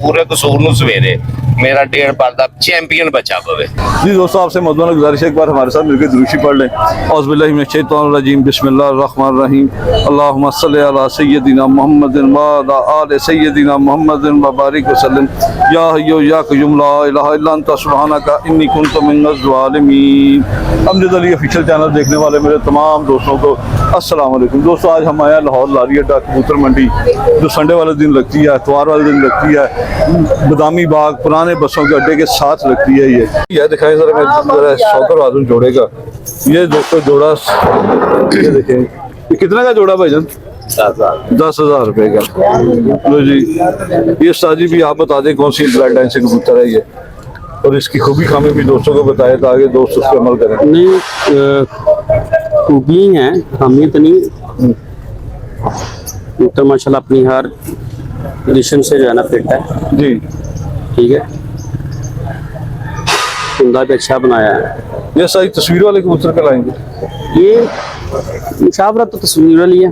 पूरे कसूर नूं सवेरे मेरा 1.5 बार दा चैंपियन बचा पवे। जी दोस्तों, आपसे मौजूदा गुजारिश है एक बार हमारे साथ मिलकर दुरूशी पढ़ लें। औज़ुबिल्लाहि मिनश्शैतानिर्रजीम, बिस्मिल्लाहिर्रहमानिर्रहीम। अल्लाहुम्मा सल्लि अला सय्यदिना मुहम्मदिन व अला आलि सय्यदिना मुहम्मदिन व बारिक वसल्लम। या हय्यु या क़य्यूम ला इलाहा इल्ला अंता सुब्हानका इन्नी कुन्तु मिनज़ ज़ालिमीन। अमजद अली ऑफिशियल चैनल देखने वाले मेरे तमाम दोस्तों को अस्सलाम वालेकुम। दोस्तों, आज हम आए लाहौर लारी अड्डा कबूतर मंडी, जो संडे वाले दिन लगती है, इतवार वाले दिन लगती है, बदामी बाग पुराने बसों के अड्डे के साथ लगती है। ये दिखाएं जरा, मैं जरा शौकर वादुन जोड़े का। ये दोस्तों जोड़ा, ये देखें, ये कितना का जोड़ा भाईजान? 10,000 रुपए का। लो जी, ये साजी भी आप बता दें कौन सी ब्लड लाइन से कबूतर है ये, और इसकी खूबी खामी भी दोस्तों को बताए ताकि दोस्त उस पर अमल करें। नहीं, खूबी हैं, खामी तो नहीं। तो माशाल्लाह अपनी हर पोजीशन से जो है ना फिट है जी, ठीक है। कुंदा भी अच्छा बनाया है। ये सारी तस्वीर वाले कबूतर का लाएंगे। ये मुशावरत तो तस्वीर वाली है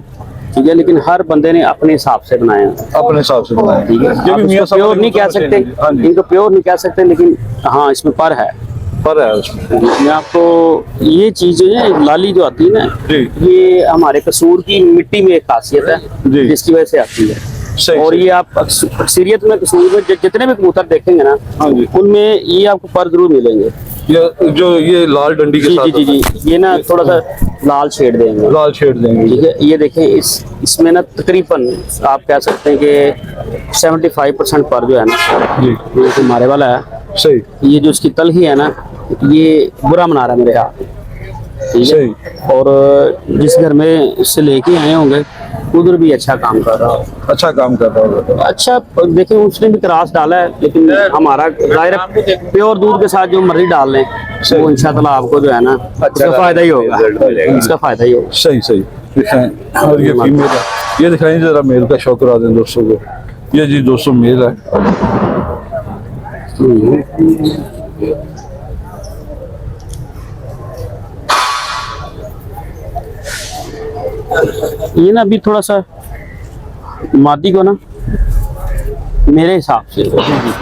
ठीक है, लेकिन हर बंदे ने अपने हिसाब से बनाया है, अपने हिसाब से बनाए। ठीक है। ये आप भी मियां इसको साहब प्योर वाले नहीं कह कबूतर सकते, हाँ जी, इनको प्योर नहीं कह सकते, लेकिन हाँ इसमें पर है। पर है उसमें। मैं आपको ये चीज जो है लाली जो आती है ना, जी। ये हमारे कसूर की मिट्टी में एक खासियत है जी। जिसकी वजह से आती है। सही, और सही। ये आप अक्सरियत में कसूर में जितने भी कबूतर देखेंगे ना, हाँ जी। उनमें ये आपको पर जरूर मिलेंगे। ये जो ये लाल डंडी के जी साथ जी जी जी, ये ना थोड़ा सा लाल शेड देंगे, लाल शेड देंगे। ठीक है। ये देखें, इसमें ना तकरीबन आप कह सकते हैं कि 75% पर जो है ना, जी, ये जो मारे वाला है, सही ये जो इसकी तलही है ना, ये बुरा मना रहा है मेरे हाथ, ठीक सही। है। और जिस घर में इससे लेके आए होंगे उधर भी अच्छा काम कर रहा है। अच्छा काम कर रहा होगा। अच्छा देखिए, उसने भी क्रॉस डाला है, लेकिन हमारा जाहिर प्योर दूध के साथ जो मर्जी डाल लें वो इंशाअल्लाह आपको जो है ना उसका फायदा ही होगा, इसका फायदा ही होगा। सही सही दिखाएं। और ये फीमेल है, ये दिखाएं जरा मेल का शौक करा दें दोस्तों को। ये जी दोस्तों मेल है। ये ना अभी थोड़ा सा मादी को ना मेरे हिसाब से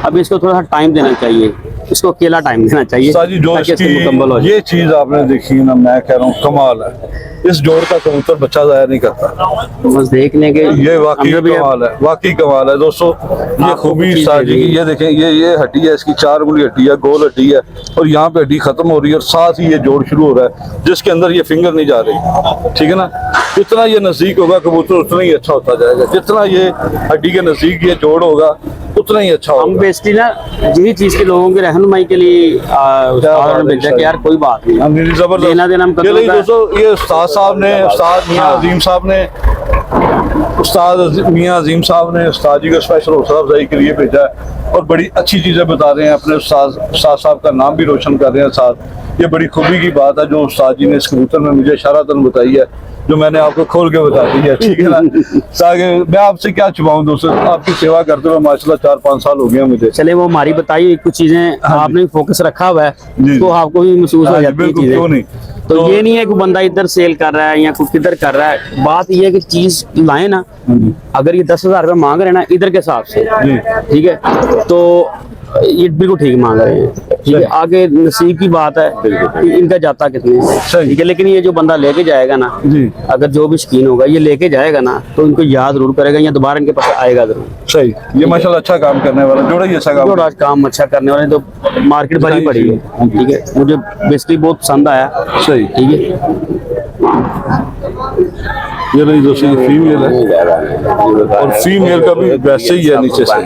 अभी इसको थोड़ा सा टाइम देना चाहिए, इसको अकेला टाइम देना चाहिए साजी जो ताकि इसको इसकी मुकम्मल हो जाए। ये चीज आपने देखी ना, मैं कह रहा हूँ कमाल है। इस जोड़ का कबूतर बच्चा जाया नहीं करता। बस देखने के ये वाकई अंदर भी कमाल है, वाकई कमाल है दोस्तों। ये आपको खूबी चीज़ साजी की, ये देखें, ये हड्डी है इसकी, 4 उंगली हड्डी है, गोल हड्डी है, और यहाँ पे हड्डी खत्म हो रही है और साथ ही ये जोड़ शुरू हो रहा है जिसके अंदर ये फिंगर नहीं जा रही, ठीक है ना। जितना ये नजदीक होगा कबूतर उतना ही अच्छा होता जाएगा, जितना ये हड्डी के नजदीक ये जोड़ होगा उतना ही अच्छा हम होगा। बेसिकली ना यही चीज के लोगों की रहनुमाई के लिए उस्ताद ने भेजा कि यार कोई बात नहीं, जबरदस्त लेना देना हम ये नहीं करते दोस्तों, ये उस्ताद साहब ने, उस्ताद मियां अजीम साहब ने, उस्ताद मियां अजीम साहब ने उस्ताद जी को स्पेशल हौसला अफजाई के लिए भेजा है और बड़ी अच्छी चीज़ें बता रहे हैं। अपने उस्ताद साहब का नाम भी रोशन कर रहे हैं साथ। ये बड़ी खूबी की बात है जो उस्ताद जी ने इस कबूतर में मुझे इशारतन बताई है, जो मैंने आपको खोल के बता दी है, ठीक है ना। ताकि मैं आपसे क्या छुपाऊं दोस्तों, आपकी सेवा करते हुए माशाल्लाह 4-5 साल हो गए मुझे। चले वो हमारी बताई कुछ चीजें आपने फोकस रखा हुआ है तो आपको भी महसूस हो जाती है बिल्कुल, क्यों नहीं। चीजें। तो ये नहीं है कि बंदा इधर सेल कर रहा है या कोई किधर कर रहा है, बात ये है कि चीज लाए ना, अगर ये 10,000 रुपये मांग रहे हैं ना इधर के हिसाब से, ठीक है, तो ये बिल्कुल ठीक मांग रहे हैं, ठीक है। आगे नसीब की बात है कि इनका जाता कितने है, ठीक है। लेकिन ये जो बंदा लेके जाएगा ना, अगर जो भी शकीन होगा ये लेके जाएगा ना, तो इनको याद जरूर करेगा या दोबारा इनके पास आएगा जरूर। सही, ये माशाल्लाह अच्छा काम करने वाला जोड़ा ही अच्छा काम अच्छा करने वाले, तो मार्केट भरी पड़ी है, ठीक है। मुझे बेसिकली बहुत पसंद आया, सही, ठीक है। ये नहीं दोस्तों, ये फीमेल है और फीमेल का भी वैसे ही है नीचे से।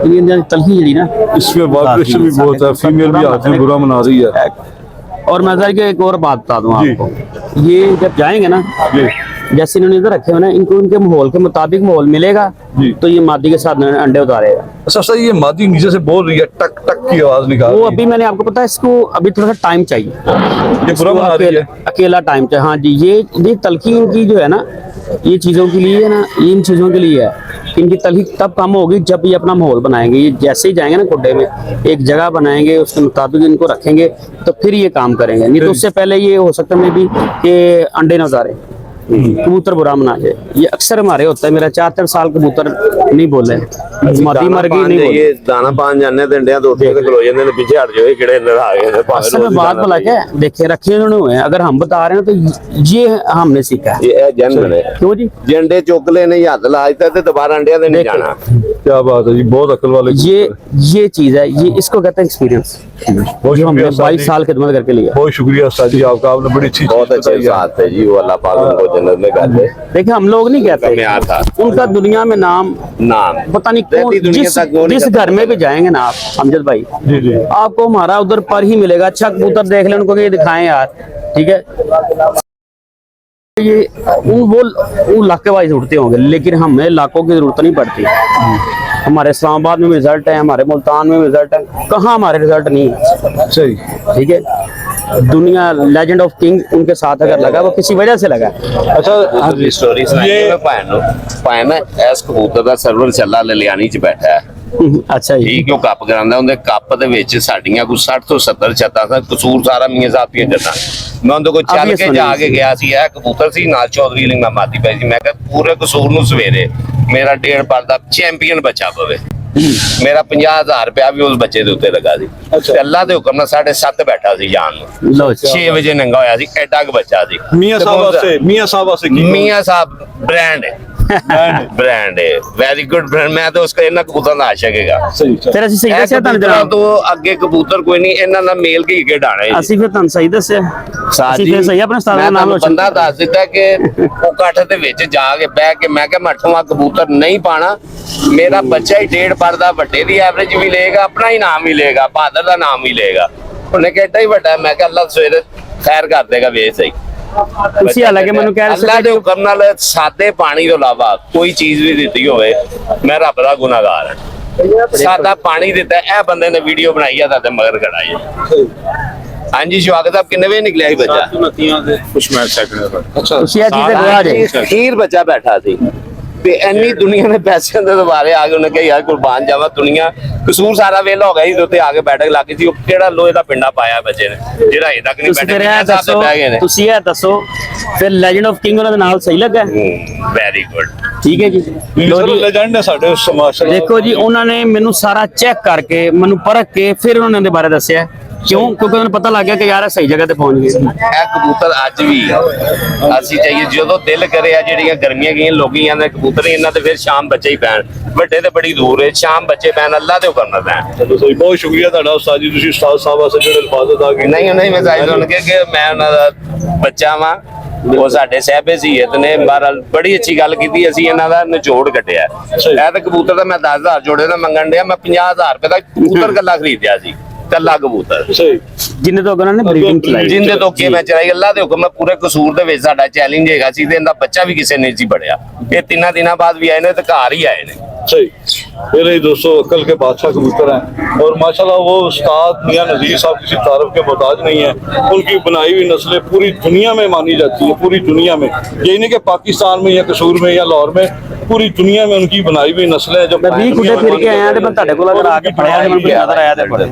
ये तलखी जड़ी ना, इसमें वाइब्रेशन भी बहुत है, फीमेल भी हाथ में बुरा मना रही है। और मैं सर एक और बात बता दूं आपको, ये जब जाएंगे ना, जैसे इन्होंने इधर रखे हुए ना, इनको इनके माहौल के मुताबिक माहौल मिलेगा तो ये मादी के साथ अंडे उतारेगा। अच्छा सर, ये मादी नीचे से बोल रही है, टक टक की आवाज निकाल वो रही है। अभी मैंने आपको पता है, इसको अभी थोड़ा सा टाइम चाहिए, ये बुरा मना रही है, अकेला टाइम चाहिए। हाँ जी, ये तलखी इनकी जो है ना, ये चीज़ों के लिए है ना, इन चीज़ों के लिए है कि इनकी तलखी तब कम होगी जब ये अपना माहौल बनाएंगे। ये जैसे ही जाएंगे ना खुड्डे में, एक जगह बनाएंगे, उसके मुताबिक इनको रखेंगे तो फिर ये काम करेंगे, नहीं तो उससे पहले ये हो सकता है मे भी कि अंडे ना उतारे। कबूतर बुरा मना जाए, ये अक्सर हमारे होता है। मेरा 4-4 साल कबूतर नहीं बोले, मादी मर गई नहीं बोले। ये दाना पान जाने डंडियां तो उठे खलो जाते ने, पीछे हट जाओ किड़े अंदर आ गए असल में बात भला क्या है, देखिए रखे उन्होंने हुए हैं, अगर हम बता रहे हैं तो ये हमने सीखा है। ये जन्म है क्यों जी? जे अंडे चुक लेने हाथ लाजता ते दोबारा अंडिया दे नहीं जाना। क्या बात है जी, बहुत अकल वाले। ये चीज है, ये इसको कहते हैं एक्सपीरियंस, जो हमने 22 साल खिदमत करके लिया। बहुत शुक्रिया उस्ताद जी आपका, आपने बड़ी अच्छी बहुत चीज़ अच्छे बताई है। साथ है जी, वो अल्लाह पाक उनको जन्नत में कर दे। देखिए हम लोग नहीं कहते, मैं आता उनका दुनिया में नाम नाम पता नहीं रहती कौन, दुनिया तक वो नहीं जिस करता। घर में भी जाएंगे ना आप अमजद भाई, जी जी आपको हमारा उधर पर ही मिलेगा। अच्छा कबूतर देख ले, उनको ये दिखाएं यार, ठीक है। ये वो इलाके वाइज उड़ते होंगे, लेकिन हमें इलाकों की जरूरत नहीं पड़ती। हमारे इस्लामाबाद में भी रिजल्ट है, हमारे मुल्तान में भी रिजल्ट है, कहाँ हमारे रिजल्ट नहीं है। सही। ठीक है, दुनिया लेजेंड ऑफ किंग उनके साथ अगर लगा, वो किसी वजह से लगा। अच्छा स्टोरी सुनाई मैं भैन इस कबूतर ਦਾ ਸਰਵਰ ਚੱਲਾ ਲਲਿਆਣੀ ਚ ਬੈਠਾ ਹੈ। अच्छा जी, ਠੀਕ ਉਹ ਕੱਪ ਕਰਾਂਦਾ, ਉਹਦੇ ਕੱਪ ਦੇ ਵਿੱਚ ਸਾਡੀਆਂ ਕੋਈ 60 ਤੋਂ 70 ਛੱਤਾਂ ਸਨ। ਕਸੂਰ ਸਾਰਾ ਮੀਆਂ ਸਾਹਿਬ ਦੀਆਂ ਜੱਟਾਂ। ਮੈਂ ਉਹਦੇ ਕੋਲ ਚੱਲ ਕੇ ਜਾ ਕੇ ਗਿਆ ਸੀ, ਇਹ ਕਬੂतर ਸੀ ਨਾਲ ਚੌਧਰੀ ਲਿੰਗਾ ਮਾਤੀ ਪਈ ਸੀ। ਮੈਂ ਕਿਹਾ ਪੂਰੇ ਕਸੂਰ ਨੂੰ ਸਵੇਰੇ ਮੇਰਾ 1.5 ਪਰ ਦਾ ਚੈਂਪੀਅਨ ਬੱਚਾ ਪਵੇ। ਮੇਰਾ 50,000 ਰੁਪਇਆ ਵੀ ਉਸ ਬੱਚੇ ਦੇ ਉੱਤੇ ਲੱਗਾ ਸੀ। ਤੇ ਅੱਲਾ ਦੇ ਹੁਕਮ ਨਾਲ 7:30 ਬੈਠਾ ਸੀ ਜਾਣ ਨੂੰ, लो जी। 6 ਵਜੇ ਨੰਗਾ ਹੋਇਆ ਸੀ, ਐਡਾ ਕੁ ਬੱਚਾ ਸੀ। मियां साहब वास्ते, मियां साहब वास्ते की मियां साहब ब्रांड है, ब्रांड है, वेरी गुड ब्रांड। मैं तो उसका इन्ना कबूतर ਦਾ ਆਸ਼ਕ ਹੈਗਾ। सही ਫਿਰ ਅਸੀਂ ਸਹੀ ਇਹ ਦੱਸਿਆ ਤੁਹਾਨੂੰ ਕਬੂਤਰਾਂ ਜਨਾਬ, ਤੋਂ ਅੱਗੇ ਕਬੂਤਰ ਕੋਈ ਨਹੀਂ, ਇਹਨਾਂ ਦਾ ਮੇਲ ਕੀ ਕੇ ਡਾਣਾ ਹੈ। ਅਸੀਂ ਫਿਰ ਤੁਹਾਨੂੰ ਸਹੀ ਦੱਸਿਆ, ਅਸੀਂ ਫਿਰ ਸਹੀ ਆਪਣੇ ਉਸਤਾਦ ਦਾ ਨਾਮ ਰੋਸ਼ਨ ਬੰਦਾ ਦੱਸ ਦਿੱਤਾ ਕਿ ਉਹ ਕੱਠ ਦੇ ਵਿੱਚ ਜਾ ਕੇ ਬਹਿ ਕੇ ਮੈਂ ਕਿਹਾ ਮੱਠਵਾ ਕਬੂਤਰ ਨਹੀਂ ਪਾਣਾ, ਮੇਰਾ ਬੱਚਾ ਹੀ 1.5 ਪਰ ਦਾ ਵੱਡੇ ਦੀ ਐਵਰੇਜ ਵੀ ਲਏਗਾ, ਆਪਣਾ ਹੀ ਨਾਮ ਵੀ ਲਏਗਾ, ਬਹਾਦਰ ਦਾ ਨਾਮ ਵੀ ਲਏਗਾ। ਉਹਨੇ ਕਿਹਾ ਏਡਾ ਹੀ ਵੱਡਾ। ਮੈਂ ਕਿਹਾ ਅੱਲਾ ਸਵੇਰੇ ਖੈਰ ਕਰ ਦੇਗਾ, ਵੇਚ ਸਹੀ। ਤੁਸੀਂ ਹਾਲਾਂਕਿ ਮੈਨੂੰ ਕਹਿ ਰਹੇ ਅੱਲਾ ਦੇ ਸੀ ਹੁਕਮ ਨਾਲ ਸਾਦੇ ਪਾਣੀ ਤੋਂ ਇਲਾਵਾ ਕੋਈ ਚੀਜ਼ ਵੀ ਦਿੱਤੀ ਹੋਵੇ, ਮੈਂ ਰੱਬ ਦਾ ਗੁਨਾਹਗਾਰ ਹਾਂ। ਸਾਦਾ ਪਾਣੀ ਦਿੱਤਾ, ਇਹ ਬੰਦੇ ਨੇ ਵੀਡੀਓ ਬਣਾਈ ਆ ਤੁਹਾਡੇ ਮਗਰ ਖੜਾਈ ਹੈ। ਹਾਂਜੀ ਸ਼ਵਾਗਤ ਸਾਹਿਬ, ਕਿੰਨੇ ਵਜੇ ਨਿਕਲਿਆ ਸੀ ਬੱਚਾ? कुछ मैच सेकंड अच्छा ਤੁਸੀਂ ਇਹ ਚੀਜ਼ ਤੇ ਗਵਾ ਜੇ। ਅਖੀਰ ਬੱਚਾ ਬੈਠਾ ਸੀ ਤੇ ਇੰਨੀ ਦੁਨੀਆ ਨੇ ਪੈਸਿਆਂ ਦੇ ਦੁਬਾਰੇ ਆ ਕੇ ਉਹਨੇ ਕਿਹਾ ਯਾਰ ਕੁਰਬਾਨ ਜਾਵਾ, ਦੁਨੀਆ ਕਸੂਰ ਸਾਰਾ ਵੇਲਾ ਹੋ ਗਿਆ ਸੀ। ਉੱਤੇ ਆ ਕੇ ਬੈਠਕ ਲੱਗ ਗਈ ਸੀ। ਉਹ ਕਿਹੜਾ ਲੋਹੇ ਦਾ ਪਿੰਡਾ ਪਾਇਆ ਬੱਚੇ ਨੇ ਜਿਹੜਾ ਅਜੇ ਤੱਕ ਨਹੀਂ ਤੁਸੀਂ ਬੈਠੇ। ਫਿਰ ਇਹ ਸਾਹਿਬ ਤੇ ਦੱਸੋ, ਬਹਿ ਗਏ ਨੇ। ਤੁਸੀਂ ਇਹ ਦੱਸੋ ਫਿਰ ਲੈਜੈਂਡ ਆਫ ਕਿੰਗ ਉਹਨਾਂ ਦੇ ਨਾਲ ਸਹੀ ਲੱਗਾ? Very good. ਠੀਕ ਹੈ ਜੀ, ਲੋ ਜੀ। लेजेंड है साडे माशाल्लाह। ਦੇਖੋ ਜੀ, ਉਹਨਾਂ ਨੇ ਮੈਨੂੰ ਸਾਰਾ ਚੈੱਕ ਕਰਕੇ, ਮੈਨੂੰ ਪਰਖ ਕੇ ਫਿਰ ਉਹਨਾਂ ਦੇ ਬਾਰੇ ਦੱਸਿਆ। ਕਿਉਂ? ਕਿਉਂਕਿ ਉਹਨਾਂ ਨੂੰ ਪਤਾ ਲੱਗ ਗਿਆ ਕਿ ਯਾਰ ਇਹ ਸਹੀ ਜਗ੍ਹਾ ਤੇ ਪਹੁੰਚ ਗਏ। ਇਹ ਕਬੂਤਰ ਅੱਜ ਵੀ ਅਸੀਂ ਚਾਹੀਏ ਜਦੋਂ ਦਿਲ ਕਰੇ ਆ, ਜਿਹੜੀਆਂ ਗਰਮੀਆਂ ਗਈਆਂ ਲੋਕੀ ਆਂਦੇ ਕਬੂਤਰ ਇਹਨਾਂ ਤੇ ਫਿਰ ਸ਼ਾਮ ਬੱਚੇ ਹੀ ਪੈਣ, ਵੱਡੇ ਤੇ ਬੜੀ ਦੂਰ ਹੈ, ਸ਼ਾਮ ਬੱਚੇ ਪੈਣ, ਅੱਲਾ ਦੇ ਹੁਕਮ ਨਾਲ ਪੈਣ। चलो सही, बहुत शुक्रिया ਤੁਹਾਡਾ ਉਸਤਾਦ ਜੀ, ਤੁਸੀਂ ਉਸਤਾਦ ਸਾਹਿਬ ਵਾਸਤੇ ਜਿਹੜੇ ਅਲਫਾਜ਼ ਅਦਾ ਕੀਤੇ। ਨਹੀਂ ਮੈਂ ਸਾਈਜ਼ ਸੁਣ ਕੇ ਕਿ ਮੈਂ ਉਹਨਾਂ ਦਾ ਬੱਚਾ ਵਾਂ, ਉਹ ਸਾਡੇ ਸਹਿਬੇ ਸੀਹਤ ਨੇ ਬਹਰਹਾਲ ਬੜੀ ਅੱਛੀ ਗੱਲ ਕੀਤੀ। ਅਸੀਂ ਇਹਨਾਂ ਦਾ ਨਿਚੋੜ ਕੱਢਿਆ। ਇਹ ਤਾਂ ਕਬੂਤਰ ਦਾ ਮੈਂ 10,000 ਜੋੜੇ ਦਾ ਮੰਗਣ ਡਿਆ, ਮੈਂ 50,000 ਰੁਪਏ ਦਾ ਕਬੂਤਰ ਕੱਲਾ ਖਰੀਦਿਆ ਸੀ, ਕੱਲਾ ਕਬੂਤਰ। ਸਹੀ। ਜਿੰਨੇ ਤੋਂ ਉਹਨਾਂ ਨੇ ਬਰੀਡਿੰਗ ਚਲਾਈ। ਜਿੰਦੇ ਤੋਂ ਕੇ ਮੈਂ ਚਲਾਈ, ਅੱਲਾ ਦੇ ਹੁਕਮ ਨਾਲ ਪੂਰੇ ਕਸੂਰ ਦੇ ਵਿੱਚ ਸਾਡਾ ਚੈਲੰਜ ਹੈਗਾ ਸੀ ਤੇ ਇਹਦਾ ਬੱਚਾ ਵੀ ਕਿਸੇ ਨੇ ਸੀ ਬੜਿਆ। ਇਹ 3 ਦਿਨਾਂ ਬਾਅਦ ਵੀ ਆਏ ਨੇ ਤੇ ਘਰ ਹੀ ਆਏ ਨੇ। सही। मेरे दोस्तों अक्ल के बादशाह कबूतर हैं और माशाल्लाह वो उस्ताद मियां नज़ीर साहब किसी तारफ के मोहताज नहीं है। उनकी बनाई हुई नस्लें पूरी दुनिया में मानी जाती है, पूरी दुनिया में। यही नहीं कि पाकिस्तान में या कसूर में या लाहौर में, पूरी दुनिया में उनकी बनाई हुई नस्लें हैं। जब मैं 20 गुड्डे फिर के आया तो मैं ਤੁਹਾਡੇ ਕੋਲ ਅਗਰ ਆ ਕੇ ਪੜਿਆ ਤੇ ਮੈਨੂੰ नजर आया ਤੇ पड़े।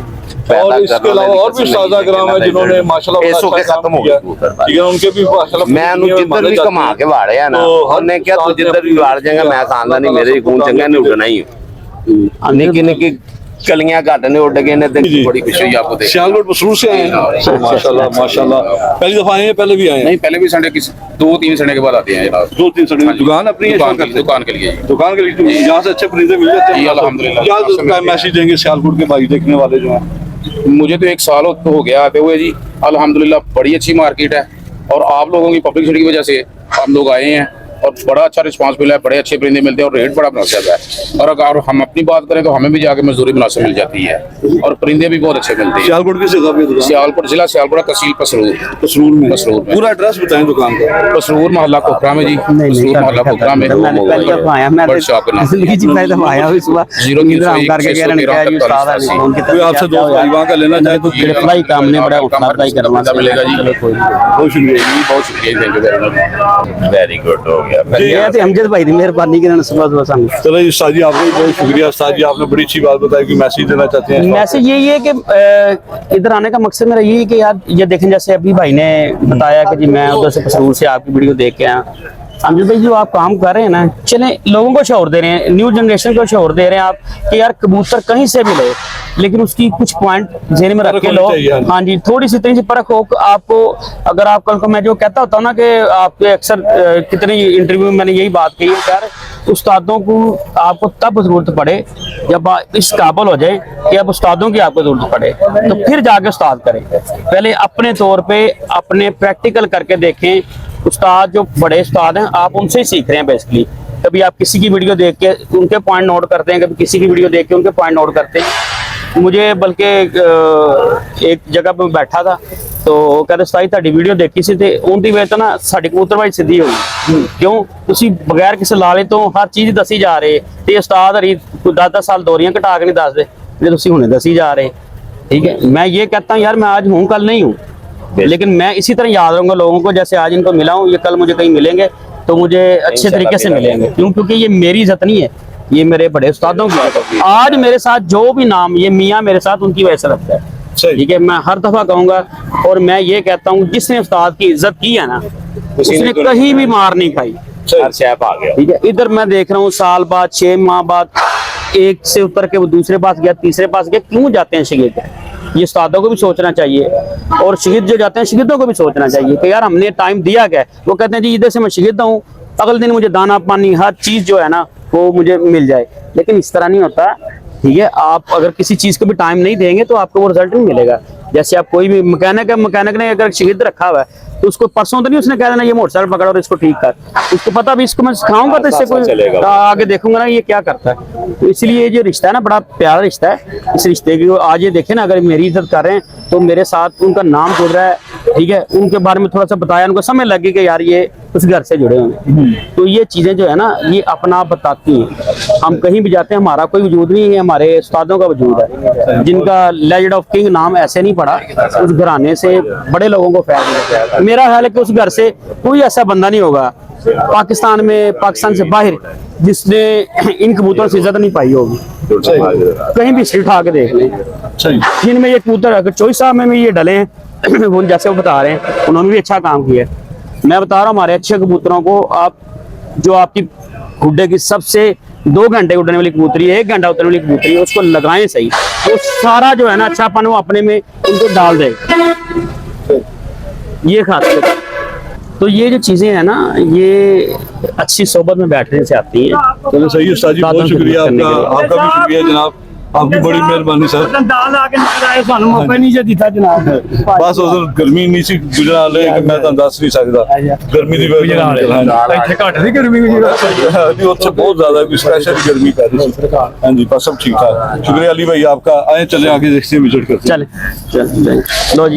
और इसके अलावा और भी उस्ताद कराम है जिन्होंने माशाल्लाह ਇਸ बड़ा के अच्छा काम खत्म हो किया। गए कबूतर ठीक है, उनके भी माशाल्लाह मैं ਉਹਨੂੰ ਜਿੱਧਰ ਵੀ ਘੁਮਾ ਕੇ ਵਾੜਿਆ ਨਾ, ਉਹਨੇ ਕਿਹਾ ਤੂੰ ਜਿੱਧਰ ਵੀ ਵਾੜ ਜਾਏਗਾ ਮੈਂ ਖਾਨਦਾਨੀ, ਮੇਰੇ ਖੂਨ ਚੰਗਾ ਨਹੀਂ ਉੱਡਣਾ ਹੀ। ਨਿੱਕੀ ਨਿੱਕੀ कलियां घट ने उड़ गए ने, बड़ी खुशी हुई आपको देख। सियालकोट मसरूर से आए हैं माशाल्लाह माशाल्लाह। पहली दफा आए हैं, पहले भी आए हैं? नहीं, पहले भी संडे की 2-3 संडे के बाद आते हैं जनाब। 2-3 संडे। दुकान अपनी है? दुकान के लिए। दुकान के लिए यहाँ से अच्छे परिंदे मिल जाते जी, हैं अल्हम्दुलिल्लाह। क्या मैसेज देंगे सियालकोट के भाई देखने वाले जो हैं? मुझे तो 1 साल हो गया आते हुए जी, अल्हम्दुलिल्लाह बड़ी अच्छी मार्केट है और आप लोगों की पब्लिसिटी की वजह से हम लोग आए हैं और बड़ा अच्छा रिस्पांस मिला है, बड़े अच्छे परिंदे मिलते हैं और रेट बड़ा मुनासिब है। और अगर हम अपनी बात करें तो हमें भी जाके मजदूरी मुनासिब मिल जाती है और परिंदे भी बहुत अच्छे मिलते हैं। सियालकोट की जगह पे दुकान? सियालकोट जिला सियालकोट तहसील पसरूर मसरूर में। पूरा एड्रेस बताएं दुकान का। पसरूर मोहल्ला कोकरा में जी, पसरूर मोहल्ला कोकरा में। मैंने पहली दफा आया, मैं बर्ड शॉप के नाम। जिंदगी जी पहली दफा आया हूं सुबह। 0301 करके कह रहे हैं क्या जी उस्ताद है फोन की कोई आपसे दोस्त भाई वहाँ का लेना चाहे तो रिप्लाई काम ने बड़ा उस्ताद भाई करवा मिलेगा जी। चलो कोई नहीं। बहुत शुक्रिया जी। बहुत शुक्रिया, thank you very much. Very good हो गया। गया ये तो अमजद भाई दी मेहरबानी के सुबह सुबह सामने। चलो जी उस्ताद जी, आपका भी बहुत शुक्रिया। उस्ताद जी आपने बड़ी अच्छी बात बताई कि मैसेज देना चाहते हैं। मैसेज यही है कि इधर आने का मकसद मेरा यही है कि यार ये देखें, जैसे अभी भाई ने बताया कि जी मैं उधर से पसरूर से आपकी वीडियो देख के आया। अमजद भाई जो आप काम कर रहे हैं ना, चले लोगों को शौर दे रहे हैं, न्यू जनरेशन को शौर दे रहे हैं आप कि यार कबूतर कहीं से भी ले, लेकिन उसकी कुछ पॉइंट ज़हन में रख के लो। हाँ जी, थोड़ी सी इतनी सी परख हो आपको। अगर आप कल को, मैं जो कहता होता हूँ ना कि आपके अक्सर कितने इंटरव्यू में मैंने यही बात कही है, यार उस्तादों को आपको तब जरूरत पड़े जब आप इस काबिल हो जाए कि अब उस्तादों की आपको जरूरत पड़े, तो फिर जाके उस्ताद करें। पहले अपने तौर पे अपने प्रैक्टिकल करके देखें। उस्ताद जो बड़े उस्ताद हैं आप उनसे ही सीख रहे हैं बेसिकली। कभी आप किसी की वीडियो देख के उनके पॉइंट नोट करते हैं, कभी किसी की वीडियो देख के उनके पॉइंट नोट करते हैं। मुझे बल्कि एक जगह पे बैठा था तो कहते उस्ताद ताड़ी वीडियो देखी सी ते उनकी वजह तो ना साडी कबूतरबाजी सीधी होगी। क्यों तुसी बगैर किसी लाले तो हर चीज़ दसी जा रहे ते उस्ताद हरी 10-10 साल दोरियां घटा के नहीं दसदे जे तुसी हुणे दसी जा रहे। ठीक है, मैं ये कहता हूँ यार मैं आज हूँ कल नहीं हूँ, लेकिन मैं इसी तरह याद रहूंगा लोगों को। जैसे आज इनको मिला हूँ, ये कल मुझे कहीं मिलेंगे तो मुझे अच्छे तरीके से मिलेंगे। क्यों? क्योंकि ये मेरी इज्जत नहीं है, ये मेरे बड़े उस्तादों की। आज मेरे साथ जो भी नाम ये मियाँ मेरे साथ उनकी वजह से रखता है। ठीक है, मैं हर दफा कहूंगा और मैं ये कहता हूँ जिसने उस्ताद की इज्जत की है ना उसने कहीं भी मार नहीं खाई। आ गया। ठीक है, इधर मैं देख रहा हूँ साल बाद 6 माह बाद एक से उतर के वो दूसरे पास गया, तीसरे पास गया। क्यों जाते हैं शहीद? ये उस्तादों को भी सोचना चाहिए और शहीद जो जाते हैं शहीदों को भी सोचना चाहिए कि यार हमने टाइम दिया क्या। वो कहते हैं जी इधर से मैं शहीद हूँ, अगले दिन मुझे दाना पानी हर चीज जो है ना वो मुझे मिल जाए, लेकिन इस तरह नहीं होता। ठीक है, आप अगर किसी चीज को भी टाइम नहीं देंगे तो आपको वो रिजल्ट नहीं मिलेगा। जैसे आप कोई भी मैकेनिक है, मैकेनिक ने अगर शहीद रखा हुआ है तो उसको परसों तो नहीं उसने कह देना ये मोटरसाइकिल पकड़ और इसको ठीक कर। उसको पता भी इसको मैं सिखाऊंगा तो इससे कोई आगे देखूंगा ना ये क्या करता है। तो इसलिए ये जो रिश्ता है ना बड़ा प्यारा रिश्ता है। इस रिश्ते की आज ये देखे ना, अगर मेरी इज्जत कर रहे हैं तो मेरे साथ उनका नाम जुड़ रहा है। ठीक है, उनके बारे में थोड़ा सा बताया, उनको समझ लगी कि यार ये उस घर से जुड़े होंगे। तो ये चीजें जो है ना ये अपना आप बताती हैं। हम कहीं भी जाते हैं हमारा कोई वजूद नहीं है, हमारे उस्तादों का वजूद है जिनका लेजेंड ऑफ किंग नाम ऐसे नहीं पड़ा। उस घराने से बड़े लोगों को फैल। मेरा ख्याल है कि उस घर से कोई ऐसा बंदा नहीं होगा पाकिस्तान में, पाकिस्तान से बाहर, जिसने इन कबूतरों से इज्जत नहीं पाई होगी। कहीं भी हिस्ट्री उठा के देख लें, जिनमें ये कबूतर अगर चौधरी साहब में भी ये डले हैं वो जैसे वो बता रहे हैं उन्होंने भी अच्छा काम किया। मैं बता रहा हूँ हमारे अच्छे कबूतरों को आप जो आपकी गुड्डे की सबसे 2 घंटे उड़ने वाली कबूतरी है, 1 घंटा उड़ने वाली कबूतरी है, उसको लगाएं सही, वो सारा जो है ना अच्छापन वो अपने में उनको डाल देगा। ये खासियत। तो ये जो चीजें हैं ना ये अच्छी सोबत में बैठने से आती हैं। चलो सही है उस्ताद जी, बहुत शुक्रिया आपका। आपका भी शुक्रिया जनाब, आपकी बड़ी मेहरबानी सर। बस उधर गर्मी नहीं सी गुजरा ले कि मैं दस नहीं सकता गर्मी की बहुत ज्यादा स्पेशल गर्मी कर रही। हाँ जी बस सब ठीक ठाक। शुक्रिया अली भाई आपका। आए चले आगे देखते हैं, विजिट करते हैं। चले लो जी।